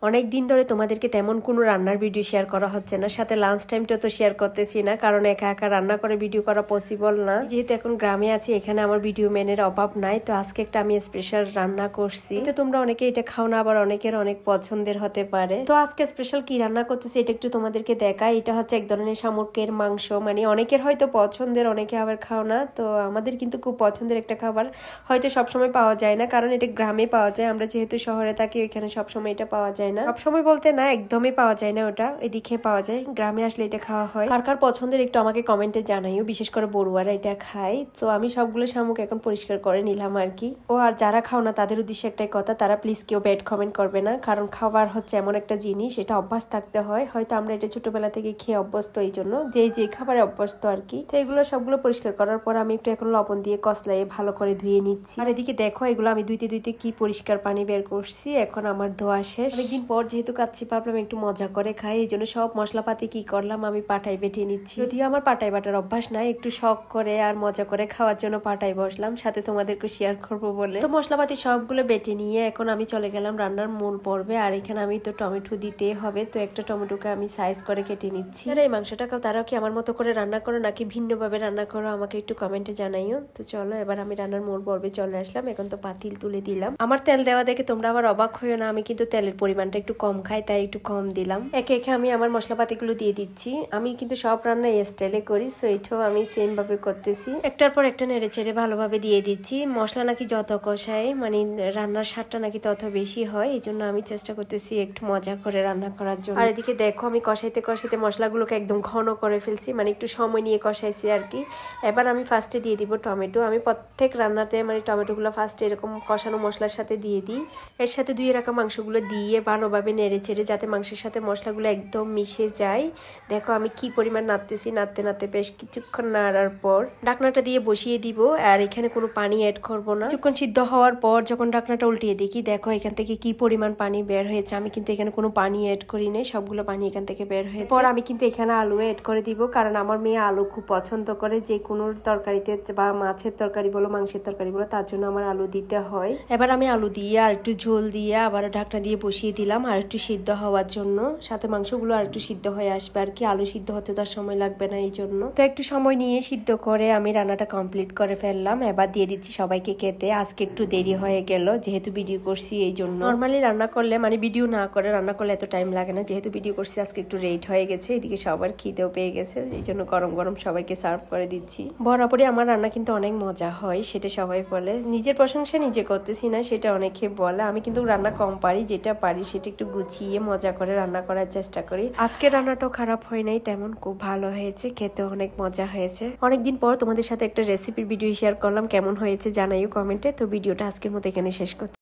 অনেক দিন ধরে তোমাদেরকে তেমন কোনো রান্নার ভিডিও শেয়ার করা হচ্ছে না, সাথে লাঞ্চ টাইমটা তো শেয়ার করতেছি না, কারণ একা একা রান্না করে ভিডিও করা পসিবল না। যেহেতু এখন গ্রামে আছি, এখানে আমার ভিডিও ম্যানের অভাব নাই, তো আজকে একটা আমি স্পেশাল রান্না করছি। তো তোমরা অনেকে এটা খাও না, আবার অনেকের অনেক পছন্দের হতে পারে। তো আজকে স্পেশাল কি রান্না করতেছি এটা একটু তোমাদেরকে দেখাই। এটা হচ্ছে এক ধরনের শামুকের মাংস, মানে অনেকের হয়তো পছন্দের, অনেকে আবার খাও না। তো আমাদের কিন্তু খুব পছন্দের একটা খাবার, হয়তো সবসময় পাওয়া যায় না, কারণ এটা গ্রামে পাওয়া যায়। আমরা যেহেতু শহরে থাকি, ওইখানে সবসময় এটা পাওয়া যায় না। সবসময় বলতে না, একদমই পাওয়া যায় না, ওটা এদিকে পাওয়া যায়। গ্রামে আসলে এটা খাওয়া হয়। কার কার পছন্দের একটু আমাকে কমেন্টে জানাইও, বিশেষ করে বড়ুয়ারা এটা খায়। তো আমি সবগুলো শামুক এখন পরিষ্কার করে নিলাম আর কি। ও আর যারা খাও না তাদের উদ্দেশ্যে একটাই কথা, তারা প্লিজ কেউ ব্যাড কমেন্ট করবে না, কারণ খাবার হচ্ছে এমন একটা জিনিস, এটা অভ্যাস থাকতে হয়। হয়তো আমরা এটা ছোটবেলা থেকে খেয়ে অভ্যস্ত, এই জন্য যে খাবারে অভ্যস্ত আর কি। তো এগুলো সবগুলো পরিষ্কার করার পর আমি একটু এখন লবণ দিয়ে কসলাইয়ে ভালো করে ধুয়ে নিচ্ছি। আর এদিকে দেখো, এগুলো আমি ধুইতে ধুইতে কি পরিষ্কার পানি বের করছি। এখন আমার ধোয়া শেষ। অনেকদিন পর যেহেতু কাচ্চি ভাবলাম একটু মজা করে খাই, এই জন্য সব মশলাপাতি কি করলাম, আমি পাটায় বেটে নিচ্ছি। যদিও আমার পাটায় বাটার অভ্যাস নাই, একটু শখ করে আর মজা করে খাওয়ার জন্য পাটায় বসলাম, সাথে তোমাদেরকে শেয়ার করবো বলে। তো মশলাপাতি সবগুলো বেটে নিয়ে এখন আমি চলে গেলাম রান্নার মূল পর্বে। আর এখানে আমি তো টমেটো দিতে হবে, তো একটা টমেটোকে আমি সাইজ করে কেটে নিচ্ছি। আর এই মাংসটাকেও তারা কি আমার মতো করে রান্না করো নাকি ভিন্নভাবে রান্না করো, আমাকে একটু কমেন্টে জানাইও। তো চলো, এবার আমি রান্নার মূল পর্বে চলে আসলাম। এখন তো পাতিল তুলে দিলাম। আমার তেল দেওয়া দেখে তোমরা আবার অবাক হইও না, আমি কিন্তু তেলের পরিমাণটা একটু কম খাই, তাই একটু কম দিলাম। একে একে আমি আমার মশলাপাতিগুলো দিয়ে দিচ্ছি। আমি কিন্তু সব রান্না এই স্টাইলে করি, সো এটাও আমি সেম ভাবে করতেছি। একটার পর একটা নেড়ে চেড়ে ভালোভাবে দিয়ে দিচ্ছি। মশলা নাকি যত কষায়, মানে রান্নার স্বাদটা নাকি তত বেশি হয়, এই জন্য আমি চেষ্টা করতেছি একটু মজা করে রান্না করার জন্য। আর এদিকে দেখো, আমি কষাইতে কষাইতে মশলাগুলোকে একদম ঘন করে ফেলছি, মানে একটু সময় নিয়ে কষাইছি আর কি। এবার আমি ফার্স্টে দিয়ে দিব টমেটো। আমি প্রত্যেক রান্নাতে মানে টমেটোগুলো ফার্স্টে এরকম কষানো মশলার সাথে দিয়ে দিই। এর সাথে ধুয়ে রাখা মাংসগুলো দিয়ে ভালোভাবে নেড়ে চেড়ে যাতে মাংসের সাথে মশলাগুলো একদম মিশে যায়। দেখো আমি কি পরিমাণ নাড়তেছি, নাড়তে নাড়তে বেশ কিছুক্ষণ নাড়ার পর ঢাকনাটা দিয়ে বসিয়ে দিব। আর এখানে কোনো পানি অ্যাড করব না। কিছুক্ষণ সিদ্ধ হওয়ার পর যখন ঢাকনাটা উল্টিয়ে দেখি, দেখো এখান থেকে কি পরিমাণ পানি বের হয়েছে। আমি কিন্তু এখানে কোনো পানি অ্যাড করি নাই, সবগুলো পানি এখান থেকে বের হয়েছে। পর আমি কিন্তু এখানে আলু অ্যাড করে দিব, কারণ আমার মেয়ে আলু খুব পছন্দ করে, যে কোনো তরকারিতে বা মাছের তরকারি বলো মাংসের তরকারি বলো, তার জন্য আমার আলু দিতে হয়। এবার আমি আলু দিয়ে আর একটু ঝোল দিয়ে আবার ঢাকনা দিয়ে বসিয়ে দিলাম আর একটু সিদ্ধ হওয়ার জন্য, সাথে মাংসগুলো আর একটু সিদ্ধ হয়ে আসবে আর কি। আলু সিদ্ধ হতে তার সময় লাগবে না, এই জন্য। তো একটু সময় নিয়ে সিদ্ধ করে আমি রান্নাটা কমপ্লিট করে ফেললাম। এবার দিয়ে দিচ্ছি সবাইকে খেতে। আজকে একটু দেরি হয়ে গেল, যেহেতু ভিডিও করছি এই জন্য। নর্মালি রান্না করলে মানে ভিডিও না করে রান্না করলে এত টাইম লাগে না, যেহেতু ভিডিও করছি আজকে একটু লেট হয়ে গেছে। এদিকে সবার খিদেও পেয়ে গেছে, এই জন্য গরম গরম সবাইকে সার্ভ করে দিচ্ছি। বরাবরই আমার রান্না কিন্তু অনেক মজা হয়, সেটা সবাই বলে। নিজের প্রশংসা নিজে করতেছি না, সেটা অনেকে বলে। আমি কিন্তু রান্না কম পারি, যেটা পারি সেটা একটু গুছিয়ে মজা করে রান্না করার চেষ্টা করি। আজকে রান্নাটাও খারাপ হয় নাই তেমন, খুব ভালো হয়েছে, খেতে অনেক মজা হয়েছে। অনেকদিন পর তোমাদের সাথে একটা রেসিপির ভিডিও শেয়ার করলাম, কেমন হয়েছে জানাইও কমেন্টে। তো ভিডিওটা আজকের মতো এখানে শেষ করছি।